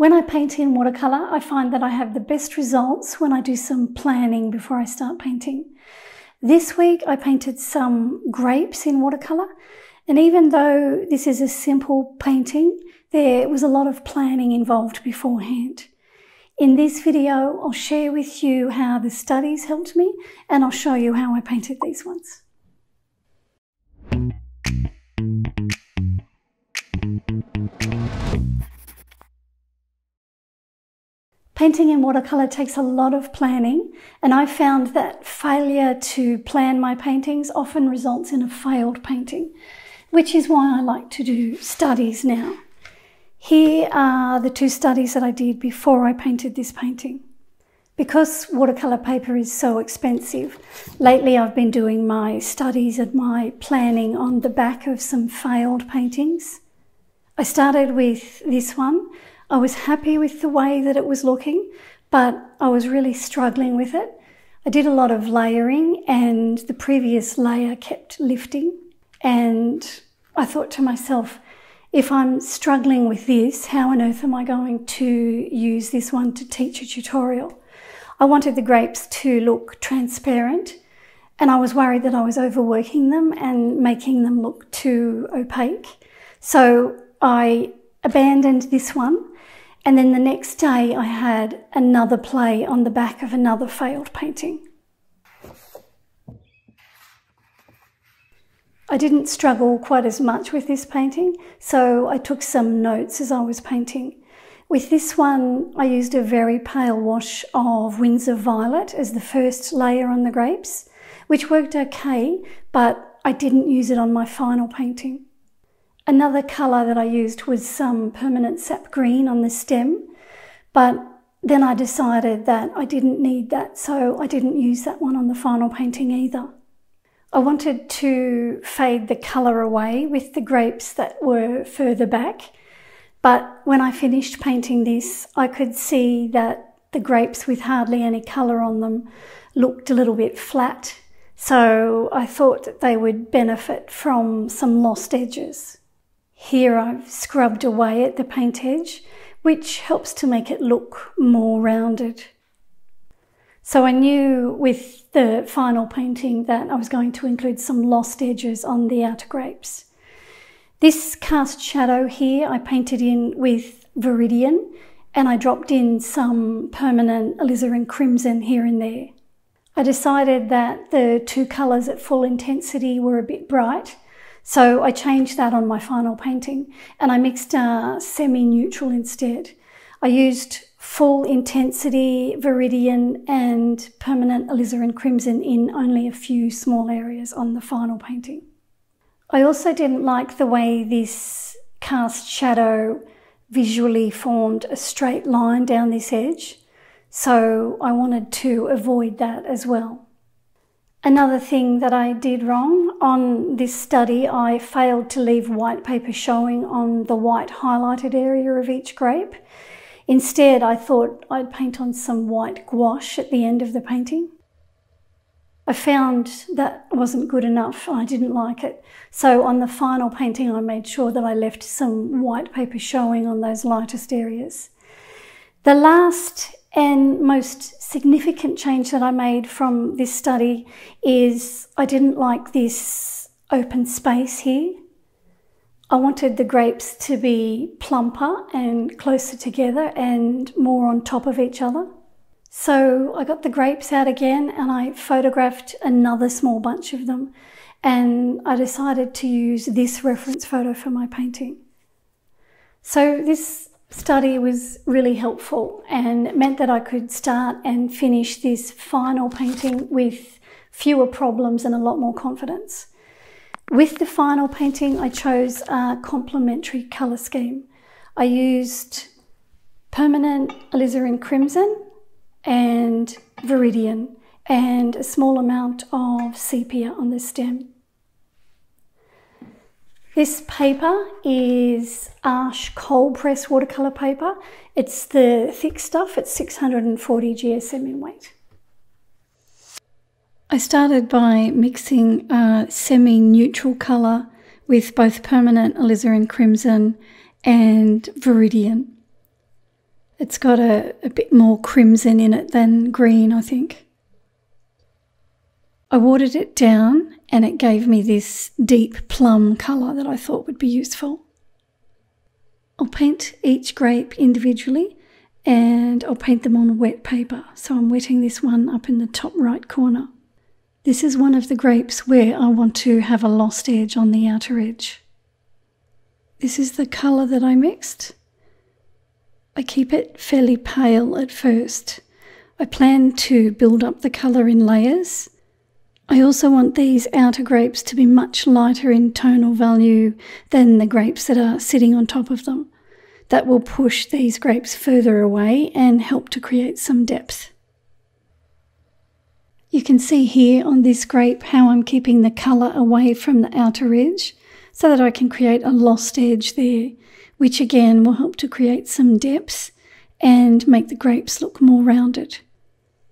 When I paint in watercolour, I find that I have the best results when I do some planning before I start painting. This week I painted some grapes in watercolour, and even though this is a simple painting, there was a lot of planning involved beforehand. In this video, I'll share with you how the studies helped me, and I'll show you how I painted these ones. Painting in watercolour takes a lot of planning, and I found that failure to plan my paintings often results in a failed painting, which is why I like to do studies now. Here are the two studies that I did before I painted this painting. Because watercolour paper is so expensive, lately I've been doing my studies and my planning on the back of some failed paintings. I started with this one. I was happy with the way that it was looking, but I was really struggling with it. I did a lot of layering and the previous layer kept lifting, and I thought to myself, if I'm struggling with this, how on earth am I going to use this one to teach a tutorial? I wanted the grapes to look transparent, and I was worried that I was overworking them and making them look too opaque. So I abandoned this one, and then the next day I had another play on the back of another failed painting. I didn't struggle quite as much with this painting, so I took some notes as I was painting. With this one, I used a very pale wash of Windsor Violet as the first layer on the grapes, which worked okay, but I didn't use it on my final painting. Another colour that I used was some permanent sap green on the stem, but then I decided that I didn't need that, so I didn't use that one on the final painting either. I wanted to fade the colour away with the grapes that were further back, but when I finished painting this, I could see that the grapes with hardly any colour on them looked a little bit flat, so I thought that they would benefit from some lost edges. Here I've scrubbed away at the paint edge, which helps to make it look more rounded. So I knew with the final painting that I was going to include some lost edges on the outer grapes. This cast shadow here I painted in with Viridian, and I dropped in some permanent alizarin crimson here and there. I decided that the two colours at full intensity were a bit bright, so I changed that on my final painting, and I mixed semi-neutral instead. I used full intensity Viridian and permanent alizarin crimson in only a few small areas on the final painting. I also didn't like the way this cast shadow visually formed a straight line down this edge, so I wanted to avoid that as well. Another thing that I did wrong on this study, I failed to leave white paper showing on the white highlighted area of each grape. Instead, I thought I'd paint on some white gouache at the end of the painting. I found that wasn't good enough. I didn't like it. So on the final painting, I made sure that I left some white paper showing on those lightest areas. The last and most significant change that I made from this study is I didn't like this open space here. I wanted the grapes to be plumper and closer together and more on top of each other. So I got the grapes out again and I photographed another small bunch of them, and I decided to use this reference photo for my painting. So this study was really helpful and it meant that I could start and finish this final painting with fewer problems and a lot more confidence. With the final painting, I chose a complementary colour scheme. I used permanent alizarin crimson and Viridian and a small amount of sepia on the stem. This paper is Arches cold press watercolour paper. It's the thick stuff, it's 640 GSM in weight. I started by mixing a semi-neutral colour with both permanent alizarin crimson and Viridian. It's got a bit more crimson in it than green, I think. I watered it down and it gave me this deep plum colour that I thought would be useful. I'll paint each grape individually and I'll paint them on wet paper. So I'm wetting this one up in the top right corner. This is one of the grapes where I want to have a lost edge on the outer edge. This is the colour that I mixed. I keep it fairly pale at first. I plan to build up the colour in layers. I also want these outer grapes to be much lighter in tonal value than the grapes that are sitting on top of them. That will push these grapes further away and help to create some depth. You can see here on this grape how I'm keeping the colour away from the outer edge so that I can create a lost edge there, which again will help to create some depth and make the grapes look more rounded.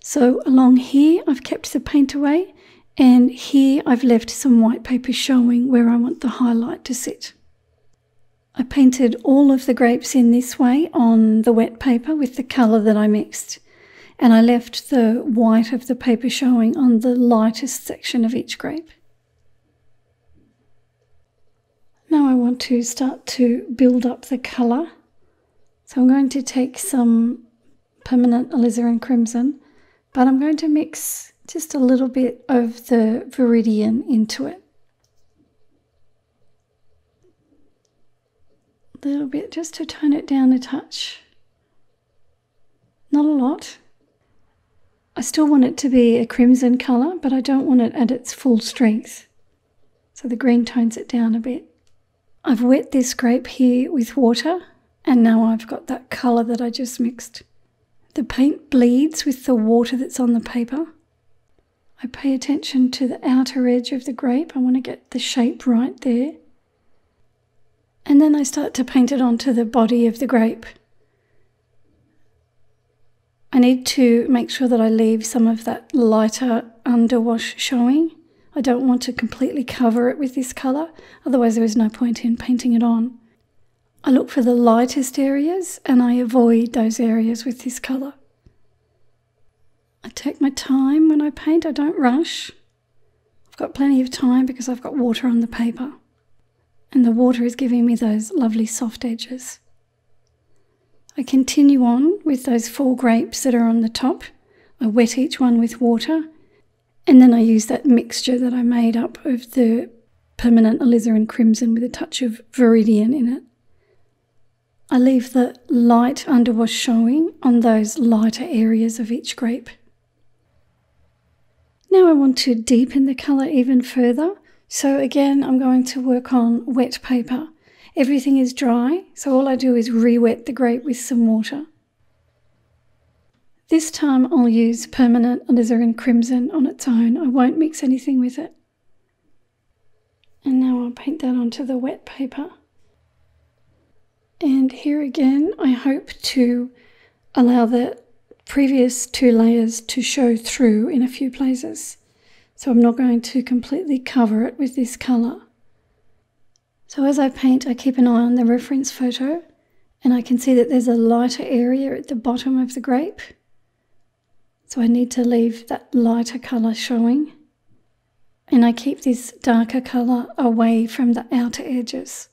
So along here I've kept the paint away, and here I've left some white paper showing where I want the highlight to sit. I painted all of the grapes in this way on the wet paper with the colour that I mixed, and I left the white of the paper showing on the lightest section of each grape. Now I want to start to build up the colour. So I'm going to take some permanent alizarin crimson, but I'm going to mix just a little bit of the Viridian into it. A little bit just to tone it down a touch. Not a lot. I still want it to be a crimson colour, but I don't want it at its full strength. So the green tones it down a bit. I've wet this grape here with water, and now I've got that colour that I just mixed. The paint bleeds with the water that's on the paper. I pay attention to the outer edge of the grape. I want to get the shape right there. And then I start to paint it onto the body of the grape. I need to make sure that I leave some of that lighter underwash showing. I don't want to completely cover it with this colour, otherwise there is no point in painting it on. I look for the lightest areas and I avoid those areas with this colour. I take my time when I paint, I don't rush. I've got plenty of time because I've got water on the paper. And the water is giving me those lovely soft edges. I continue on with those 4 grapes that are on the top. I wet each one with water. And then I use that mixture that I made up of the permanent alizarin crimson with a touch of Viridian in it. I leave the light underwash showing on those lighter areas of each grape. Now I want to deepen the colour even further. So again, I'm going to work on wet paper. Everything is dry, so all I do is re-wet the grape with some water. This time I'll use permanent alizarin crimson on its own. I won't mix anything with it. And now I'll paint that onto the wet paper. And here again, I hope to allow the previous 2 layers to show through in a few places. So I'm not going to completely cover it with this colour. So as I paint, I keep an eye on the reference photo, and I can see that there's a lighter area at the bottom of the grape. So I need to leave that lighter colour showing. And I keep this darker colour away from the outer edges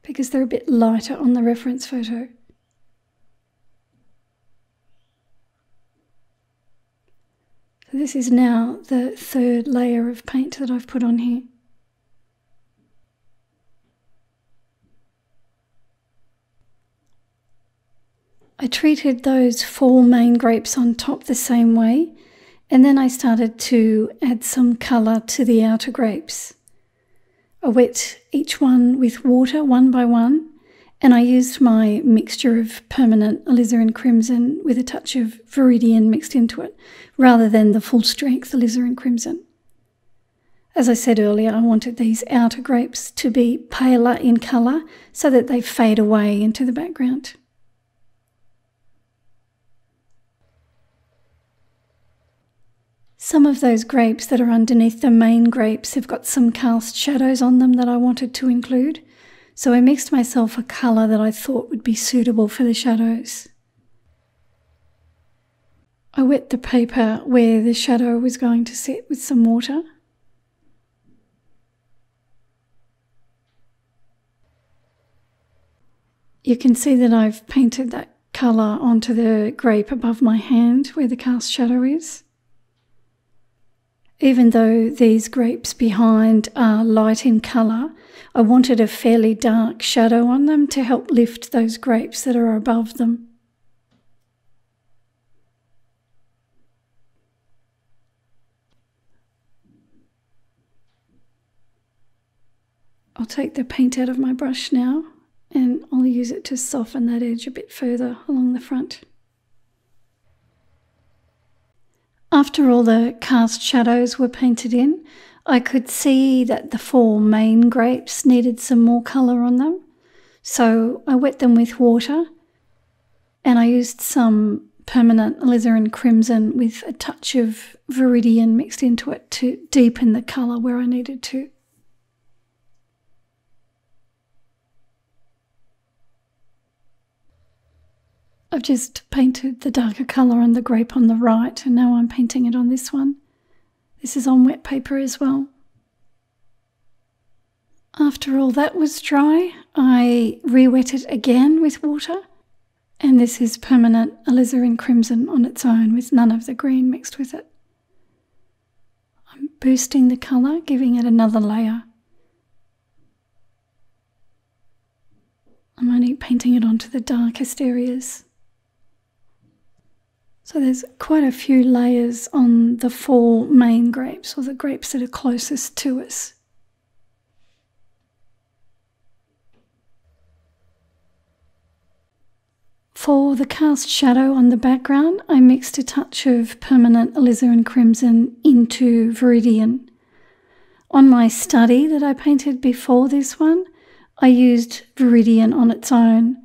because they're a bit lighter on the reference photo. So this is now the 3rd layer of paint that I've put on here. I treated those 4 main grapes on top the same way, and then I started to add some colour to the outer grapes. I wet each one with water one by one, and I used my mixture of permanent alizarin crimson with a touch of Viridian mixed into it, rather than the full strength alizarin crimson. As I said earlier, I wanted these outer grapes to be paler in colour so that they fade away into the background. Some of those grapes that are underneath the main grapes have got some cast shadows on them that I wanted to include, so I mixed myself a colour that I thought would be suitable for the shadows. I wet the paper where the shadow was going to sit with some water. You can see that I've painted that colour onto the grape above my hand where the cast shadow is. Even though these grapes behind are light in colour, I wanted a fairly dark shadow on them to help lift those grapes that are above them. I'll take the paint out of my brush now and I'll use it to soften that edge a bit further along the front. After all the cast shadows were painted in, I could see that the 4 main grapes needed some more colour on them. So I wet them with water and I used some permanent alizarin crimson with a touch of viridian mixed into it to deepen the colour where I needed to. I've just painted the darker colour on the grape on the right and now I'm painting it on this one. This is on wet paper as well. After all that was dry, I re-wet it again with water, and this is permanent alizarin crimson on its own with none of the green mixed with it. I'm boosting the colour, giving it another layer. I'm only painting it onto the darkest areas. So there's quite a few layers on the 4 main grapes, or the grapes that are closest to us. For the cast shadow on the background, I mixed a touch of permanent alizarin crimson into viridian. On my study that I painted before this one, I used viridian on its own,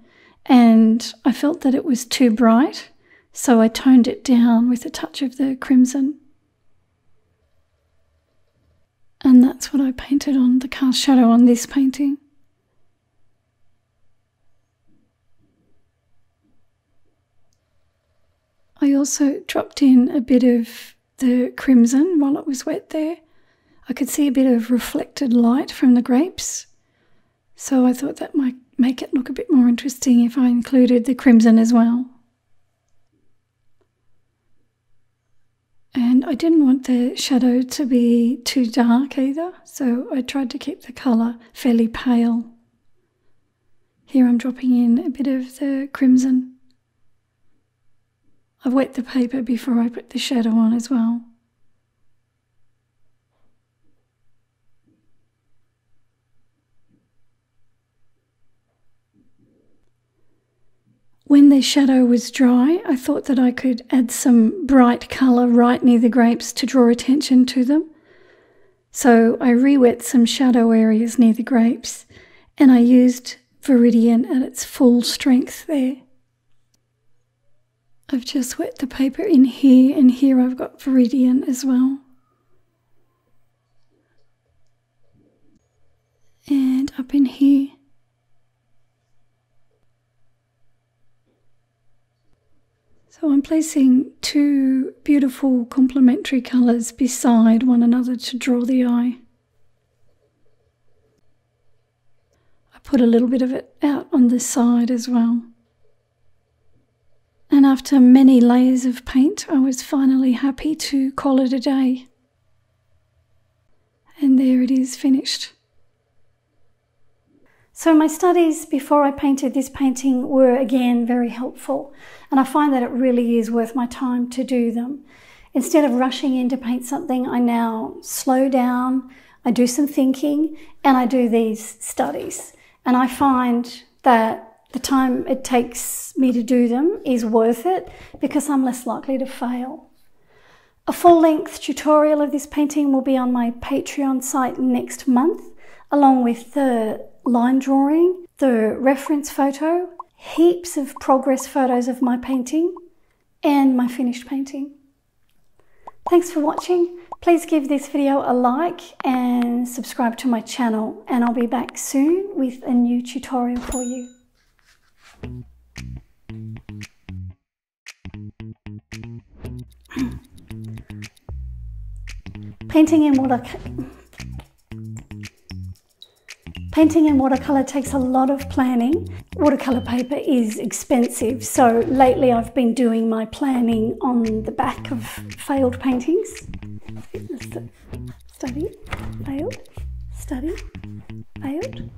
and I felt that it was too bright. So I toned it down with a touch of the crimson. And that's what I painted on the cast shadow on this painting. I also dropped in a bit of the crimson while it was wet there. I could see a bit of reflected light from the grapes. So I thought that might make it look a bit more interesting if I included the crimson as well. And I didn't want the shadow to be too dark either, so I tried to keep the colour fairly pale. Here I'm dropping in a bit of the crimson. I've wet the paper before I put the shadow on as well. When the shadow was dry, I thought that I could add some bright colour right near the grapes to draw attention to them. So I re-wet some shadow areas near the grapes and I used viridian at its full strength there. I've just wet the paper in here, and here I've got viridian as well. And up in here. So I'm placing 2 beautiful complementary colours beside one another to draw the eye. I put a little bit of it out on the side as well. And after many layers of paint, I was finally happy to call it a day. And there it is, finished. So my studies before I painted this painting were again very helpful, and I find that it really is worth my time to do them. Instead of rushing in to paint something, I now slow down, I do some thinking, and I do these studies. And I find that the time it takes me to do them is worth it because I'm less likely to fail. A full-length tutorial of this painting will be on my Patreon site next month, along with the line drawing, the reference photo, heaps of progress photos of my painting, and my finished painting. Thanks for watching. Please give this video a like and subscribe to my channel, and I'll be back soon with a new tutorial for you. Painting in watercolour takes a lot of planning. Watercolour paper is expensive, so lately I've been doing my planning on the back of failed paintings. Study, failed, study, failed.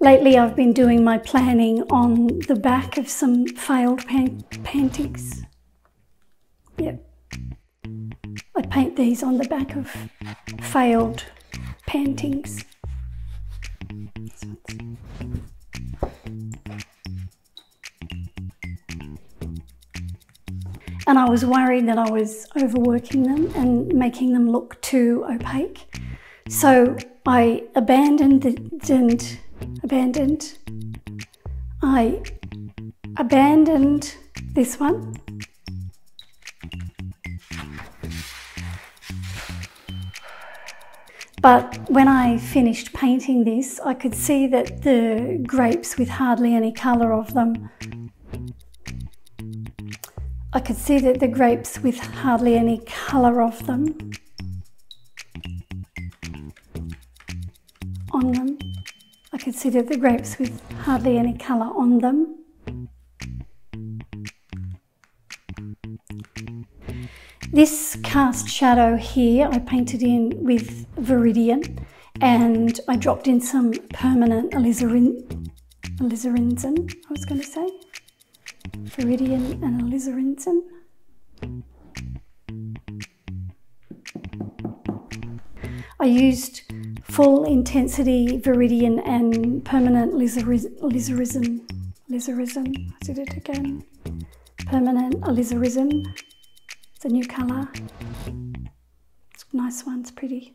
Lately I've been doing my planning on the back of some failed paintings. Yep. I paint these on the back of failed paintings. And I was worried that I was overworking them and making them look too opaque. So I abandoned this one. But when I finished painting this, I could see that the grapes with hardly any colour of them, I could see that the grapes with hardly any colour of them on them. I could see that the grapes with hardly any colour on them. This cast shadow here I painted in with Viridian, and I dropped in some permanent alizarin, I was going to say. Viridian and alizarin. I used full intensity Viridian and permanent alizarin. I did it again. Permanent alizarin. It's a new colour. It's a nice one, it's pretty.